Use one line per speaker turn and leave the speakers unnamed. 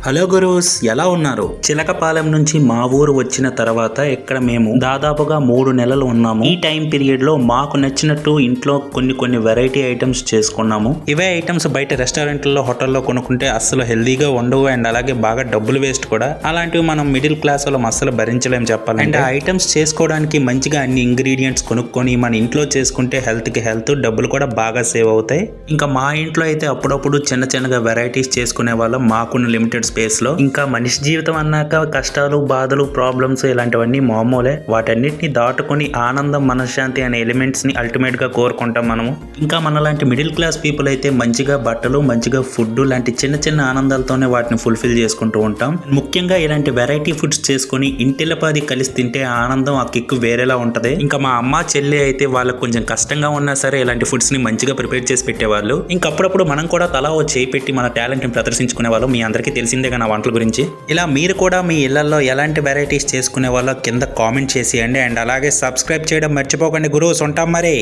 Hello gurus, ఎలా ఉన్నారు? చిలకపాలెం నుంచి మా ఊరు వచ్చిన తర్వాత ఇక్కడ మేము దాదాపుగా 3 నెలలు ఉన్నాము. ఈ టైం పీరియడ్ లో మాకు నచ్చినట్టు ఇంట్లో కొన్ని వెరైటీ ఐటమ్స్ చేసుకున్నాము. ఇవే ఐటమ్స్ బయట రెస్టారెంట్లలో హోటల్లో కొనుక్కుంటే అస్సలు హెల్దీగా ఉండవు అండ్ అలాగే బాగా డబ్బులు వేస్ట్ కూడా. అలాంటివి మనం మిడిల్ క్లాస్ వాళ్ళం అస్సలు భరించలేం చెప్పాలి. అండ్ ఆ ఐటమ్స్ చేసుకోవడానికి మంచిగా అన్ని ఇంగ్రీడియంట్స్ కొనుక్కొని మన ఇంట్లో చేసుకుంటే హెల్త్ కి హెల్త్, డబ్బులు కూడా బాగా సేవ్ అవుతాయి. ఇంకా మా ఇంట్లో అయితే అప్పుడప్పుడు చిన్నగా వెరైటీస్ చేసుకునే వాళ్ళం మాకున్న లిమిటెడ్ స్పేస్ లో. ఇంకా మనిషి జీవితం అన్నాక కష్టాలు, బాధలు, ప్రాబ్లమ్స్ ఇలాంటివన్నీ మామూలే. వాటన్నిటిని దాటుకొని ఆనందం, మనశ్శాంతి అనే ఎలిమెంట్స్ ని అల్టిమేట్ గా కోరుకుంటాం మనము. ఇంకా మనలాంటి మిడిల్ క్లాస్ పీపుల్ అయితే మంచిగా బట్టలు, మంచిగా ఫుడ్ లాంటి చిన్న ఆనందాలతోనే వాటిని ఫుల్ఫిల్ చేసుకుంటూ ఉంటాం. ముఖ్యంగా ఇలాంటి వెరైటీ ఫుడ్స్ చేసుకుని ఇంటిల్లపాది కలిసి తింటే ఆ ఆనందం, ఆ కిక్ వేరేలా ఉంటది. ఇంకా మా అమ్మ, చెల్లి అయితే వాళ్ళకి కొంచెం కష్టంగా ఉన్నా సరే ఇలాంటి ఫుడ్స్ ని మంచిగా ప్రిపేర్ చేసి పెట్టేవాళ్ళు. ఇంకా అప్పుడప్పుడు మనం కూడా తలా ఓ చేయి పెట్టి మన టాలెంట్ ని ప్రదర్శించుకునే వాళ్ళు. మీ అందరికీ తెలిసిందేగా నా వంటల గురించి. ఇలా మీరు కూడా మీ ఇళ్లలో ఎలాంటి వెరైటీస్ చేసుకునే వాళ్ళో కింద కామెంట్ చేసేయండి. అండ్ అలాగే సబ్స్క్రైబ్ చేయడం మర్చిపోకండి గురూస్. ఉంటాం మరి.